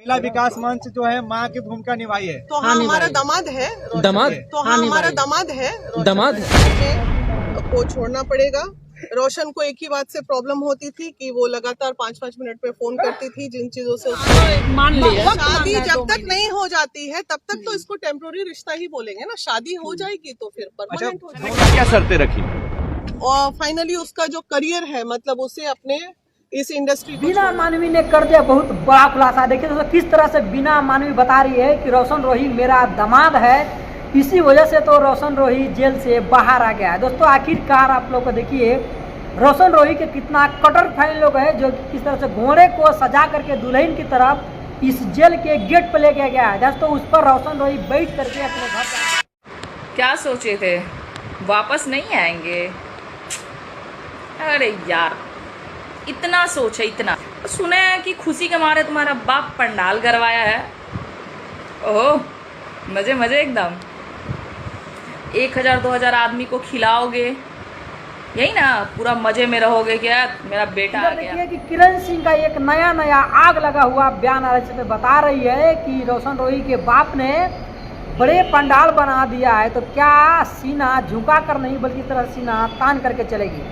महिला विकास मंच जो है माँ की भूमिका निभाई है। तो हाँ हमारा दामाद है। दामाद? तो हाँ हमारा दामाद है। दामाद को छोड़ना पड़ेगा। रोशन को एक ही बात से प्रॉब्लम होती थी कि वो लगातार 5-5 मिनट पे फोन करती थी, जिन चीजों से मान लिया। शादी जब तक नहीं हो जाती है तब तक तो इसको टेम्पोररी रिश्ता ही बोलेंगे ना। शादी हो जाएगी तो फिर परमानेंट हो जाएगी। क्या शर्तें रखी? और फाइनली उसका जो करियर है, मतलब उसे अपने इस इंडस्ट्री को बीना मानवी ने कर दिया बहुत बड़ा खुलासा। देखिए दोस्तों किस तरह से बीना मानवी बता रही है कि रोशन रोही मेरा दामाद है, इसी वजह से तो रोशन रोही जेल से बाहर आ गया है। दोस्तों आखिरकार आप लोग को देखिए रोशन रोही के कितना कटर फैन लोग हैं, जो किस तरह से घोड़े को सजा करके दुल्हन की तरफ इस जेल के गेट पर लेके गया है। दोस्तों उस पर रोशन रोही बैठ करके अपने घर क्या सोचे थे वापस नहीं आएंगे? अरे यार इतना सोचे, इतना सुने हैं कि खुशी के मारे तुम्हारा बाप पंडाल करवाया है। ओह मजे मजे एकदम। 1000-2000 आदमी को खिलाओगे, यही ना पूरा मजे में रहोगे क्या? मेरा बेटा आ गया। देखिए कि किरण सिंह का एक नया आग लगा हुआ बयान आ रहा है, बता रही है कि रोशन रोही के बाप ने बड़े पंडाल बना दिया है, तो क्या सीना झुका कर नहीं बल्कि इस तरह सीना तान करके चलेगी।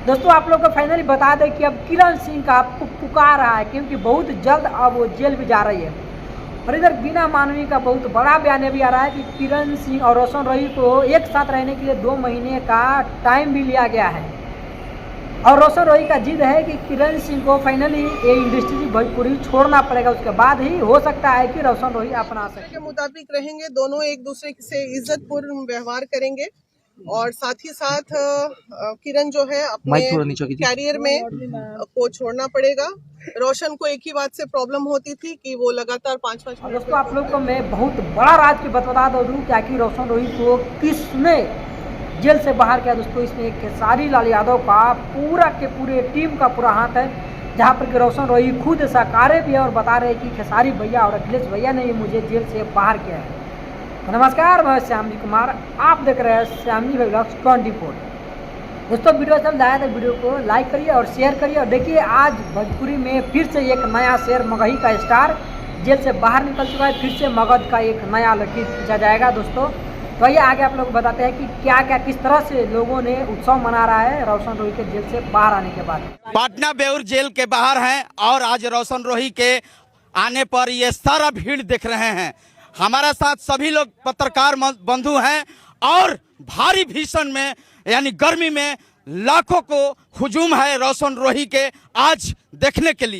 दोस्तों आप लोग को फाइनली बता दें कि अब किरण सिंह का पुकार रहा है, क्योंकि बहुत जल्द अब वो जेल भी जा रही है। और इधर बीना मानवी का बहुत बड़ा बयान भी आ रहा है कि किरण सिंह और रोशन रोही को एक साथ रहने के लिए 2 महीने का टाइम भी लिया गया है। और रोशन रोही का जिद है कि किरण सिंह को फाइनली ये इंडस्ट्री भोजपुरी छोड़ना पड़ेगा, उसके बाद ही हो सकता है कि रोशन रोही अपना सके। के मुताबिक रहेंगे, दोनों एक दूसरे से इज्जतपूर्ण व्यवहार करेंगे। और साथ ही साथ किरण जो है अपने कैरियर में को छोड़ना पड़ेगा। रोशन को एक ही बात से प्रॉब्लम होती थी कि वो लगातार 5-5 मिनट। दोस्तों आप लोग को मैं बहुत बड़ा राज की बता दूँ क्या कि रोशन रोही को किसने जेल से बाहर किया। दोस्तों इसमें एक खेसारी लाल यादव का पूरा के पूरे टीम का पूरा हाथ है, जहाँ पर कि रोशन रोही खुद साकारे भी है और बता रहे हैं कि खेसारी भैया और अखिलेश भैया ने मुझे जेल से बाहर किया है। नमस्कार, मैं श्यामजी कुमार, आप देख रहे हैं श्यामजी व्लॉग्स 24। दोस्तों वीडियो चल रहा है तो वीडियो को लाइक करिए और शेयर करिए। और देखिए आज भोजपुरी में फिर से एक नया शेर मगही का स्टार जेल से बाहर निकल चुका है। फिर से मगध का एक नया लकीर खींचा जाएगा। दोस्तों तो आइए आगे आप लोग बताते हैं कि क्या क्या किस तरह से लोगों ने उत्सव मना रहा है रोशन रोही के जेल से बाहर आने के बाद। पटना बेउर जेल के बाहर हैं और आज रोशन रोही के आने पर ये सारा भीड़ देख रहे हैं। हमारे साथ सभी लोग पत्रकार बंधु हैं और भारी भीषण में यानी गर्मी में लाखों को हुजूम है रोशन रोही के आज देखने के लिए।